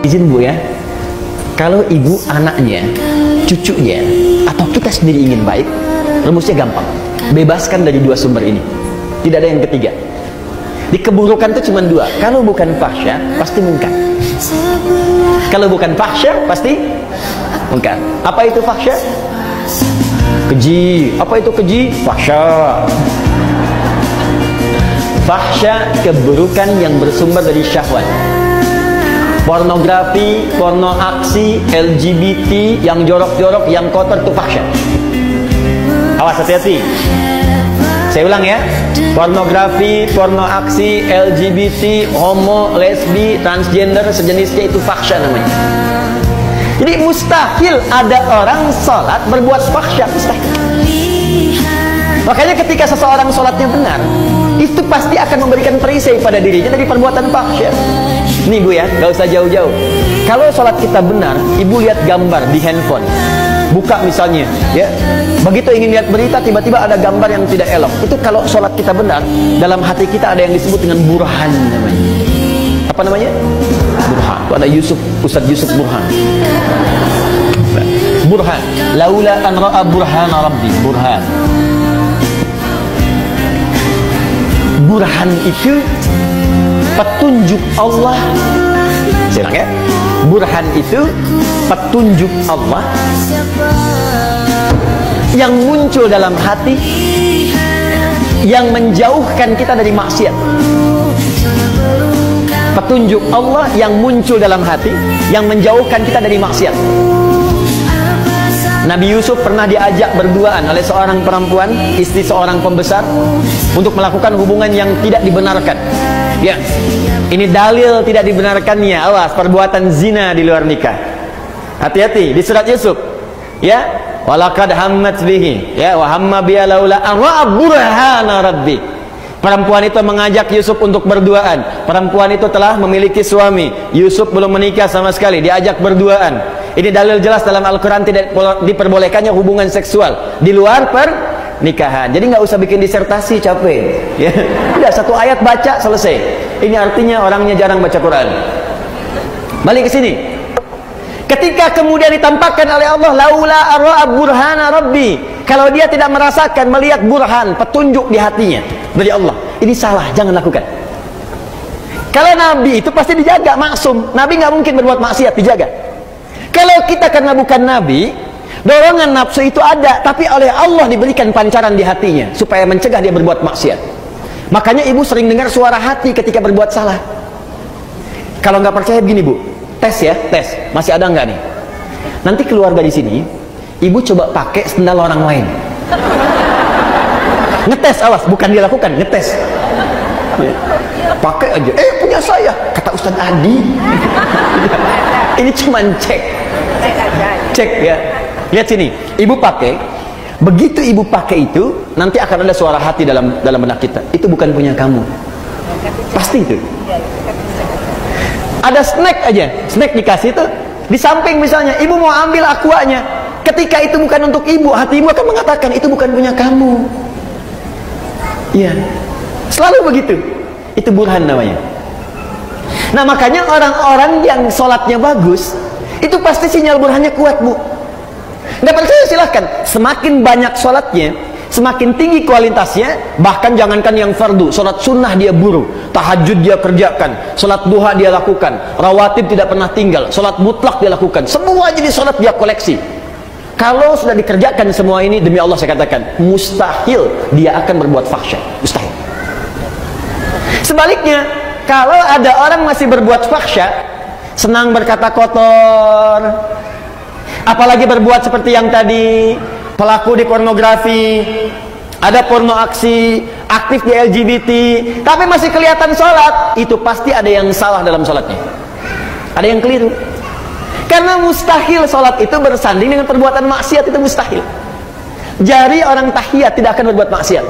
izin Bu ya, kalau ibu, anaknya, cucunya, atau kita sendiri ingin baik, rumusnya gampang. Bebaskan dari dua sumber ini. Tidak ada yang ketiga. Di keburukan itu cuma dua. Kalau bukan fahsya, pasti munkar. Kalau bukan fahsya, pasti munkar. Apa itu fahsya? Keji. Apa itu keji? Fahsya. Fahsya, keburukan yang bersumber dari syahwat. Pornografi, porno aksi, LGBT, yang jorok-jorok, yang kotor, itu fahsya. Awas, hati-hati. Saya ulang ya. Pornografi, porno aksi, LGBT, homo, lesbi, transgender, sejenisnya, itu fahsya namanya. Jadi mustahil ada orang sholat berbuat fahsya, mustahil. Makanya ketika seseorang sholatnya benar, itu pasti akan memberikan perisai pada dirinya dari perbuatan fahsya. Nih Bu ya, gak usah jauh-jauh. Kalau sholat kita benar, ibu lihat gambar di handphone, buka misalnya, ya, begitu ingin lihat berita, tiba-tiba ada gambar yang tidak elok. Itu kalau sholat kita benar, dalam hati kita ada yang disebut dengan burhan namanya. Apa namanya? Burhan. Itu ada Yusuf, Ustaz Yusuf Burhan. Burhan. Laula an ra'a burhana rabbi. Burhan. Burhan itu petunjuk Allah. Saya ulang ya. Burhan itu petunjuk Allah yang muncul dalam hati, yang menjauhkan kita dari maksiat. Petunjuk Allah yang muncul dalam hati, yang menjauhkan kita dari maksiat. Nabi Yusuf pernah diajak berduaan oleh seorang perempuan, istri seorang pembesar, untuk melakukan hubungan yang tidak dibenarkan. Ya, ini dalil tidak dibenarkannya. Awas, perbuatan zina di luar nikah. Hati-hati di surat Yusuf. Ya, walaqad hammat bihi, ya, wa hamma biya laula an ra'a burhana rabbi. Perempuan itu mengajak Yusuf untuk berduaan. Perempuan itu telah memiliki suami. Yusuf belum menikah sama sekali, diajak berduaan. Ini dalil jelas dalam Al-Quran tidak diperbolehkannya hubungan seksual di luar pernikahan. Jadi nggak usah bikin disertasi, capek. Ya, udah satu ayat baca selesai. Ini artinya orangnya jarang baca Quran. Balik ke sini. Ketika kemudian ditampakkan oleh Allah, laula ara'a burhana rabbi, kalau dia tidak merasakan, melihat burhan, petunjuk di hatinya dari Allah, ini salah, jangan lakukan. Kalau Nabi itu pasti dijaga, maksum. Nabi nggak mungkin berbuat maksiat, dijaga. Kalau kita karena bukan Nabi, dorongan nafsu itu ada, tapi oleh Allah diberikan pancaran di hatinya supaya mencegah dia berbuat maksiat. Makanya ibu sering dengar suara hati ketika berbuat salah. Kalau nggak percaya begini Bu, tes ya, tes. Masih ada nggak nih? Nanti keluar dari sini, ibu coba pakai sendal orang lain. Ngetes, awas, bukan dia lakukan, ngetes. Ya. Pakai aja, punya saya, kata Ustaz Adi. Ini cuman cek ya. Lihat sini, ibu pakai. Begitu ibu pakai itu, nanti akan ada suara hati dalam benak kita. Itu bukan punya kamu. Pasti itu. Ada snack aja, snack dikasih itu di samping misalnya, ibu mau ambil aquanya. Ketika itu bukan untuk ibu, hati ibu akan mengatakan itu bukan punya kamu. Iya, selalu begitu. Itu burhan namanya. Nah makanya orang-orang yang sholatnya bagus, itu pasti sinyal burhannya kuat Bu. Nggak percaya silahkan. Semakin banyak sholatnya, semakin tinggi kualitasnya. Bahkan jangankan yang fardu, sholat sunnah dia buru, tahajud dia kerjakan, sholat duha dia lakukan, rawatib tidak pernah tinggal, sholat mutlak dia lakukan, semua jadi sholat dia koleksi. Kalau sudah dikerjakan semua ini, demi Allah saya katakan, mustahil dia akan berbuat fahsya, mustahil. Sebaliknya, kalau ada orang masih berbuat fahsya, senang berkata kotor, apalagi berbuat seperti yang tadi, pelaku di pornografi, ada porno aksi, aktif di LGBT, tapi masih kelihatan sholat, itu pasti ada yang salah dalam sholatnya, ada yang keliru. Karena mustahil sholat itu bersanding dengan perbuatan maksiat, itu mustahil. Jari orang tahiyat tidak akan berbuat maksiat.